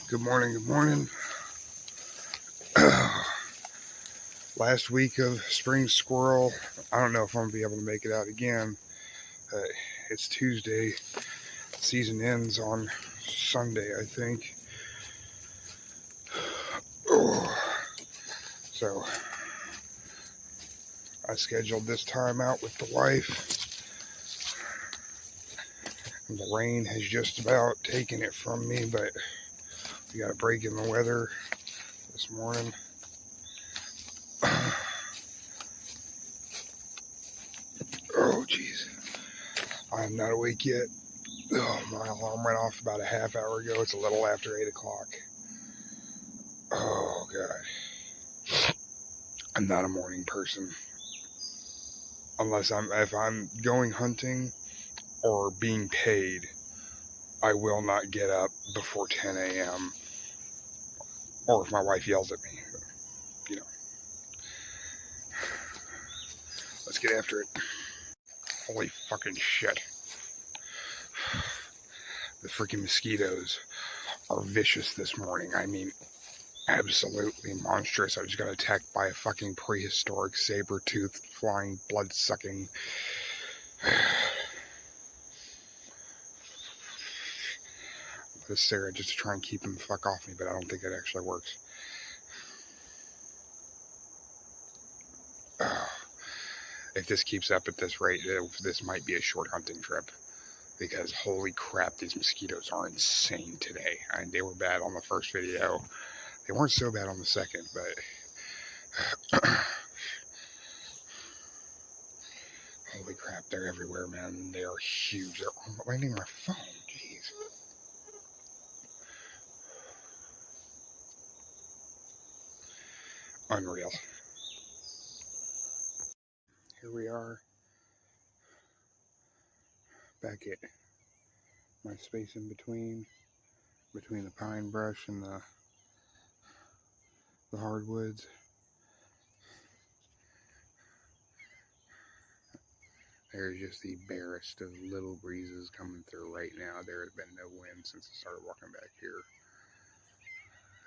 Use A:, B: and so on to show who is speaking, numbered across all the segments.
A: Good morning, good morning. Last week of spring squirrel. I don't know if I'm going to be able to make it out again. It's Tuesday. Season ends on Sunday, I think. So I scheduled this time out with the wife. And the rain has just about taken it from me, but we got a break in the weather this morning. Oh, jeez. I am not awake yet. Oh, my alarm went off about a half hour ago. It's a little after 8 o'clock. Oh, God. I'm not a morning person. If I'm going hunting or being paid, I will not get up before 10 a.m. Or if my wife yells at me, you know. Let's get after it. Holy fucking shit. The freaking mosquitoes are vicious this morning. I mean, absolutely monstrous. I just got attacked by a fucking prehistoric saber-toothed, flying, blood-sucking... This Sarah just to try and keep him the fuck off me, but I don't think it actually works. If this keeps up at this rate, this might be a short hunting trip. Because holy crap, these mosquitoes are insane today. I mean, they were bad on the first video. They weren't so bad on the second, but... Holy crap, they're everywhere, man. They are huge. They're landing on my phone. Jeez. Unreal. Here we are. Back at my space in between the pine brush and the hardwoods. There's just the barest of little breezes coming through right now. There has been no wind since I started walking back here.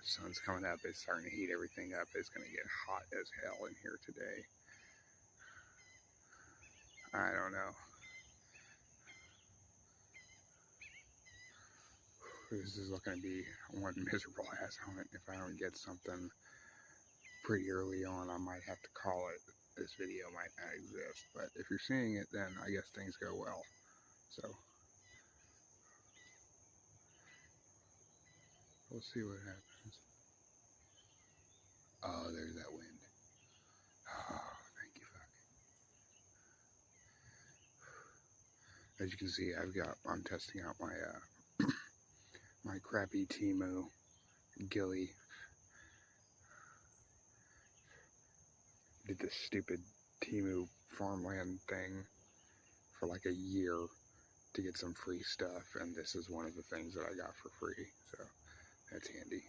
A: The sun's coming up. It's starting to heat everything up. It's going to get hot as hell in here today. I don't know. This is looking to be one miserable ass hunt. If I don't get something pretty early on, I might have to call it. This video might not exist, but if you're seeing it, then I guess things go well. So we'll see what happens. Oh, there's that wind. Oh, thank you, fuck. As you can see, I'm testing out my my crappy Temu ghillie. Did this stupid Temu farmland thing for like a year to get some free stuff, and this is one of the things that I got for free, so that's handy.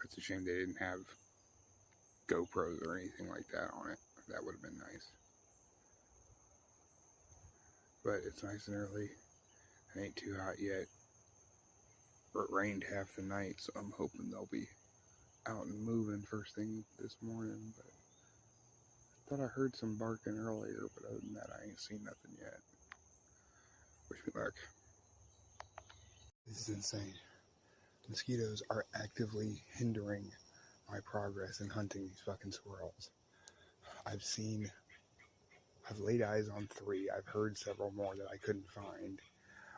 A: It's a shame they didn't have GoPros or anything like that on it. That would have been nice. But it's nice and early. It ain't too hot yet. It rained half the night, so I'm hoping they'll be out and moving first thing this morning. But I thought I heard some barking earlier, but other than that, I ain't seen nothing yet. Wish me luck. This is insane. Mosquitoes are actively hindering my progress in hunting these fucking squirrels. I've laid eyes on 3. I've heard several more that I couldn't find.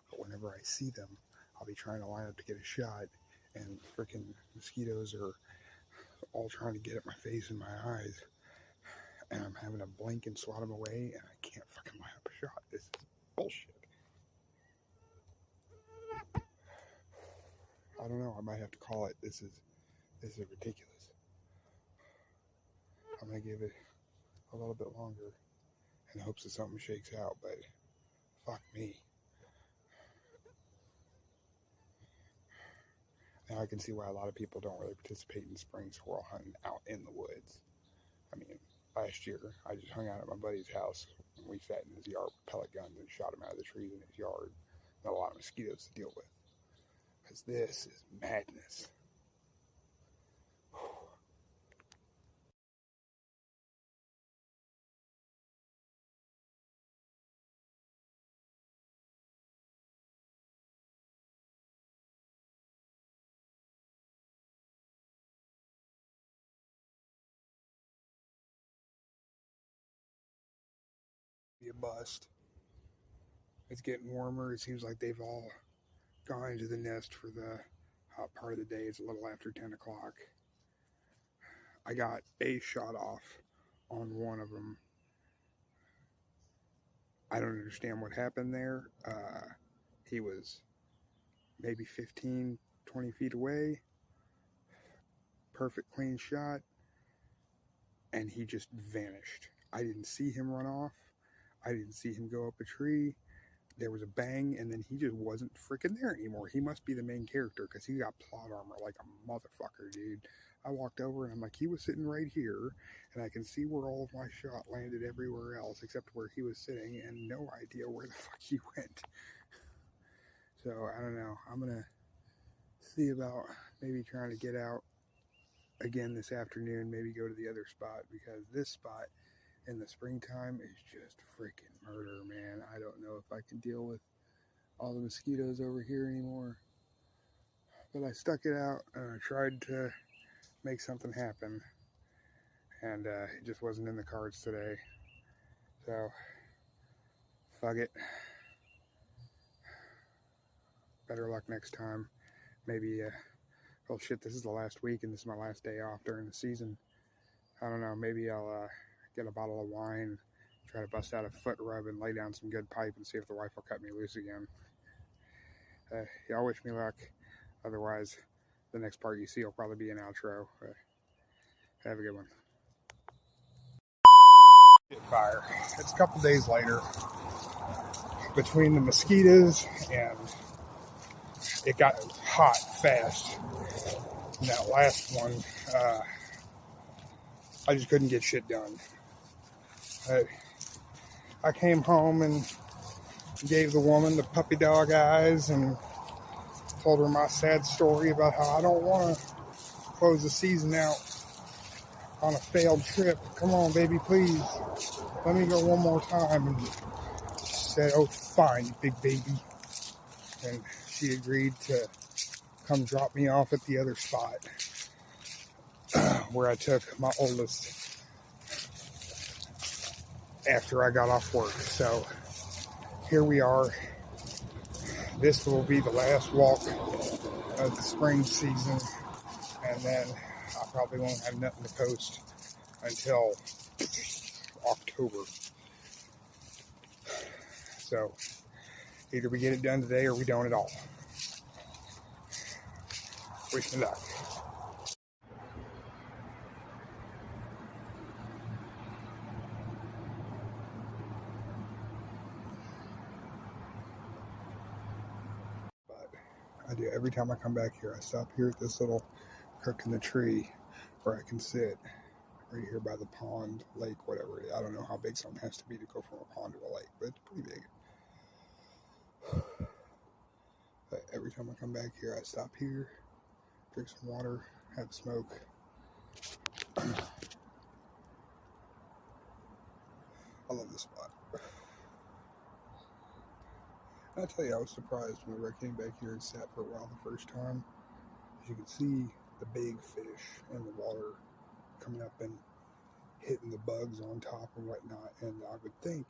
A: But whenever I see them, I'll be trying to line up to get a shot, and freaking mosquitoes are all trying to get at my face and my eyes. And I'm having to blink and swat them away, and I can't fucking line up a shot. This is bullshit. I don't know. I might have to call it. This is ridiculous. I'm gonna give it a little bit longer in hopes that something shakes out, but fuck me. Now I can see why a lot of people don't really participate in spring squirrel hunting out in the woods. I mean, last year. I just hung out at my buddy's house. And we sat in his yard with pellet guns and shot him out of the trees in his yard. And a lot of mosquitoes to deal with. Because this is madness. Be a bust. It's getting warmer. It seems like they've all gone into the nest for the hot part of the day. It's a little after 10 o'clock. I got a shot off on one of them. I don't understand what happened there. He was maybe 15, 20 feet away. Perfect clean shot. And he just vanished. I didn't see him run off. I didn't see him go up a tree. There was a bang, and then he just wasn't freaking there anymore. He must be the main character because he got plot armor like a motherfucker, dude. I walked over and I'm like, he was sitting right here, and I can see where all of my shot landed everywhere else except where he was sitting, and no idea where the fuck he went. So I don't know. I'm gonna see about maybe trying to get out again this afternoon. Maybe go to the other spot because this spot in the springtime is just freaking murder, man. I don't know if I can deal with all the mosquitoes over here anymore. But I stuck it out and I tried to make something happen. And it just wasn't in the cards today. So, fuck it. Better luck next time. Maybe, oh shit, this is the last week and this is my last day off during the season. I don't know, maybe I'll get a bottle of wine, try to bust out a foot rub and lay down some good pipe and see if the wife will cut me loose again. Y'all wish me luck. Otherwise, the next part you see will probably be an outro. Have a good one. Fire. It's a couple days later. Between the mosquitoes and it got hot fast. And that last one, I just couldn't get shit done. I came home and gave the woman the puppy dog eyes and told her my sad story about how I don't want to close the season out on a failed trip. Come on, baby, please. Let me go one more time. And she said, oh, fine, you big baby. And she agreed to come drop me off at the other spot where I took my oldest after I got off work. So here we are. This will be the last walk of the spring season, and then I probably won't have nothing to post until October. So either we get it done today or we don't at all. Wish me luck. But I do every time I come back here. I stop here at this little crook in the tree where I can sit right here by the pond, lake, whatever it is. I don't know how big something has to be to go from a pond to a lake, but it's pretty big. But every time I come back here, I stop here, drink some water, have a smoke. I love this spot. I tell you, I was surprised whenever I came back here and sat for a while the first time. As you can see the big fish in the water coming up and hitting the bugs on top and whatnot. And I would think,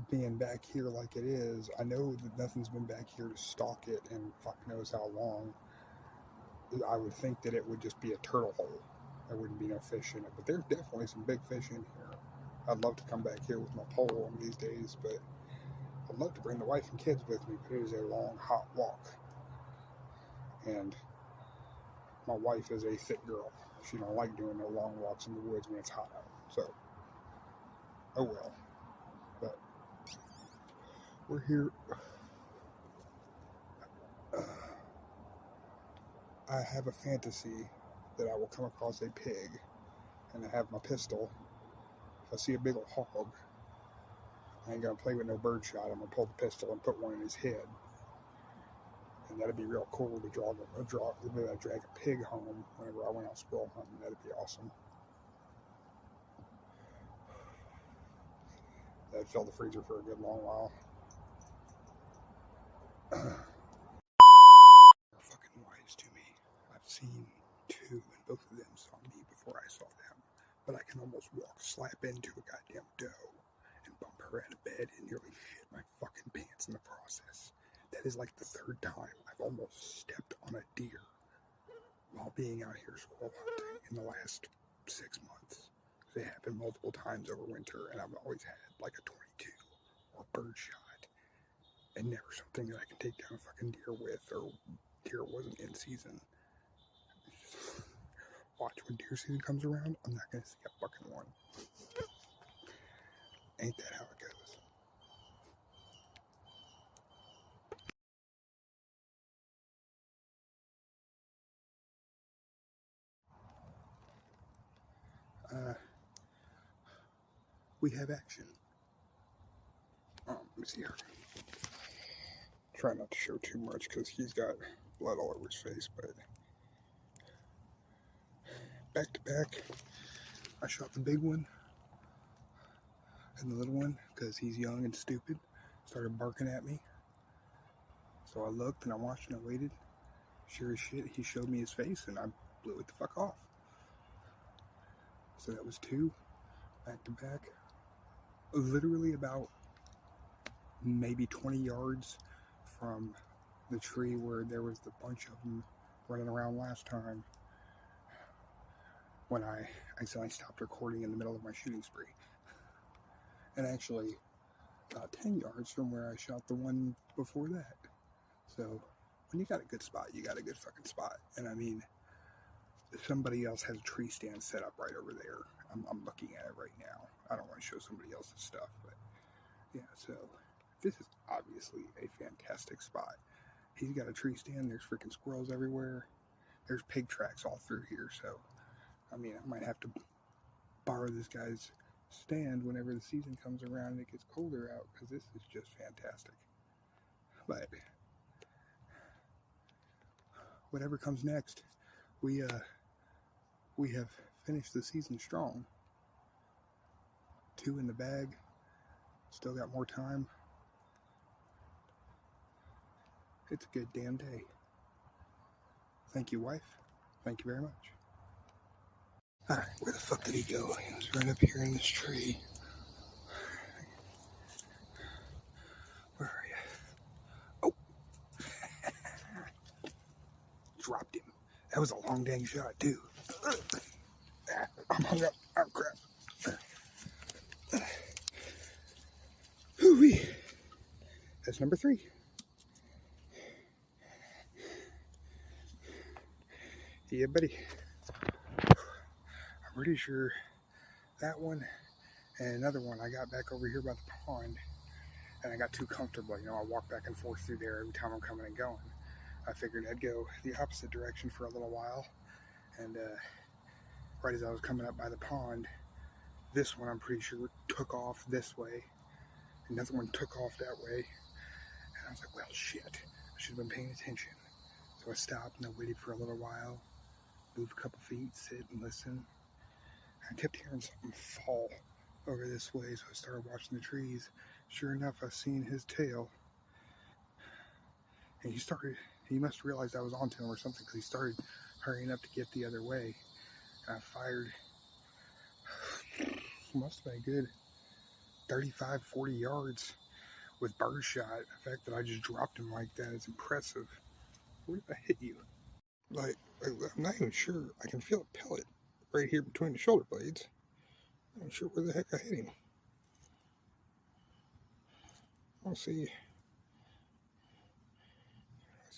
A: being back here like it is, I know that nothing's been back here to stalk it and fuck knows how long. I would think that it would just be a turtle hole. There wouldn't be no fish in it. But there's definitely some big fish in here. I'd love to come back here with my pole one of these days, but I'd love to bring the wife and kids with me, but it is a long, hot walk. And my wife is a thick girl. She don't like doing no long walks in the woods when it's hot out. So, oh well. But we're here. I have a fantasy that I will come across a pig, and I have my pistol, If I see a big old hog, I ain't gonna play with no bird shot. I'm gonna pull the pistol and put one in his head. And that'd be real cool to drag a pig home whenever I went out squirrel hunting. That'd be awesome. That'd fill the freezer for a good long while. Fucking wise to me. I've seen two, and both of them saw me before I saw them. But I can almost slap into a goddamn doe and bump her out of bed and nearly shit my fucking pants in the process. That is like the third time I've almost stepped on a deer while being out here squirrel hunting in the last 6 months. They happened multiple times over winter, and I've always had like a 22 or bird shot, and never something that I can take down a fucking deer with, or deer wasn't in season. Watch, when deer season comes around, I'm not gonna see a fucking one. Ain't that how it goes? We have action. Let me see here. Try not to show too much because he's got blood all over his face, but back to back, I shot the big one, and the little one, because he's young and stupid, started barking at me. So I looked and I watched and I waited. Sure as shit, he showed me his face and I blew it the fuck off. So that was 2 back to back. Literally about maybe 20 yards from the tree where there was the bunch of them running around last time, when I accidentally stopped recording in the middle of my shooting spree. And actually, about 10 yards from where I shot the one before that. So, when you got a good spot, you got a good fucking spot. And I mean, somebody else has a tree stand set up right over there. I'm looking at it right now. I don't want to show somebody else's stuff, but yeah, so this is obviously a fantastic spot. He's got a tree stand. There's freaking squirrels everywhere. There's pig tracks all through here, so I mean, I might have to borrow this guy's stand whenever the season comes around and it gets colder out, because this is just fantastic. But whatever comes next, we have finished the season strong. 2 in the bag. Still got more time. It's a good damn day. Thank you, wife. Thank you very much. Alright, where the fuck did he go? He was right up here in this tree. Where are you? Oh! Dropped him. That was a long dang shot, too. I'm hung up. Oh, crap. Hoo-wee. That's number 3. Yeah, buddy. I'm pretty sure that one and another one I got back over here by the pond, and I got too comfortable. You know, I walk back and forth through there every time I'm coming and going. I figured I'd go the opposite direction for a little while, and right as I was coming up by the pond, this one I'm pretty sure took off this way. Another one took off that way, and I was like, well, shit, I should have been paying attention. So I stopped and I waited for a little while, moved a couple feet, sit and listen. I kept hearing something fall over this way, so I started watching the trees. Sure enough, I seen his tail, and he must have realized I was onto him or something, because he started hurrying up to get the other way. And I fired, must have been a good 35, 40 yards with birdshot. The fact that I just dropped him like that is impressive. Where did I hit you? Like, I'm not even sure. I can feel a pellet right here between the shoulder blades. I'm not sure where the heck I hit him. I see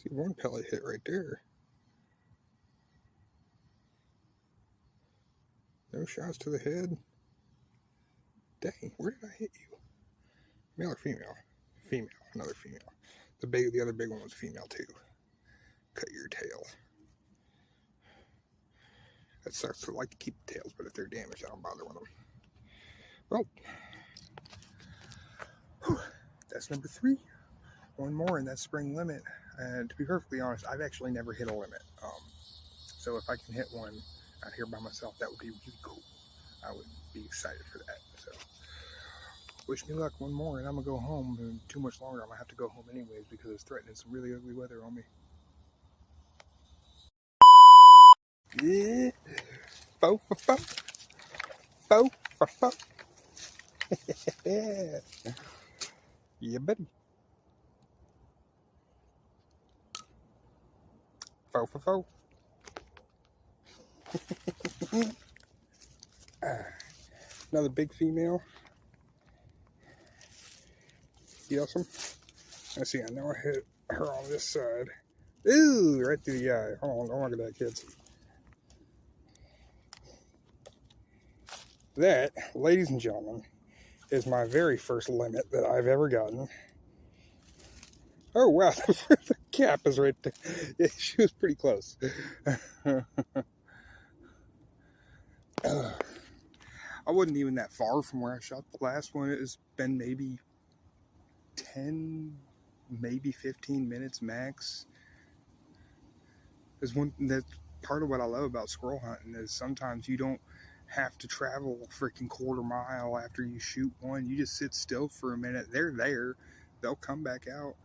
A: one pellet hit right there. No shots to the head. Dang, where did I hit you? Male or female? Female, another female. The other big one was female too. Cut your tail. That sucks. I like to keep the tails, but if they're damaged, I don't bother with them. Well, whew, that's number 3. One more in that spring limit. And to be perfectly honest, I've actually never hit a limit. So if I can hit one out here by myself, that would be really cool. I would be excited for that. So wish me luck. One more and I'm going to go home. And too much longer, I'm going to have to go home anyways because it's threatening some really ugly weather on me. Yeah. Fo, fo, fo. Fo, fo, fo. Yeah. Yeah, buddy. Fo, fo, fo. Another big female. Awesome. Let's see, I know I hit her on this side. Ooh, right through the eye. Hold on, don't look at that, kids. That, ladies and gentlemen, is my very first limit that I've ever gotten. Oh, wow, the cap is right there. Yeah, she was pretty close. I wasn't even that far from where I shot the last one. It has been maybe 10, maybe 15 minutes max. That's part of what I love about squirrel hunting is sometimes you don't have to travel a freaking quarter mile after you shoot one. You just sit still for a minute. They're there. They'll come back out.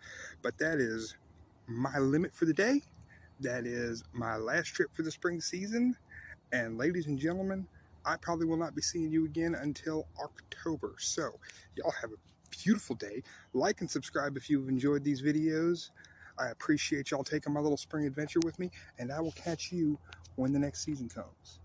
A: But that is my limit for the day. That is my last trip for the spring season. And ladies and gentlemen, I probably will not be seeing you again until October. So y'all have a beautiful day. Like and subscribe if you've enjoyed these videos. I appreciate y'all taking my little spring adventure with me, and I will catch you when the next season comes.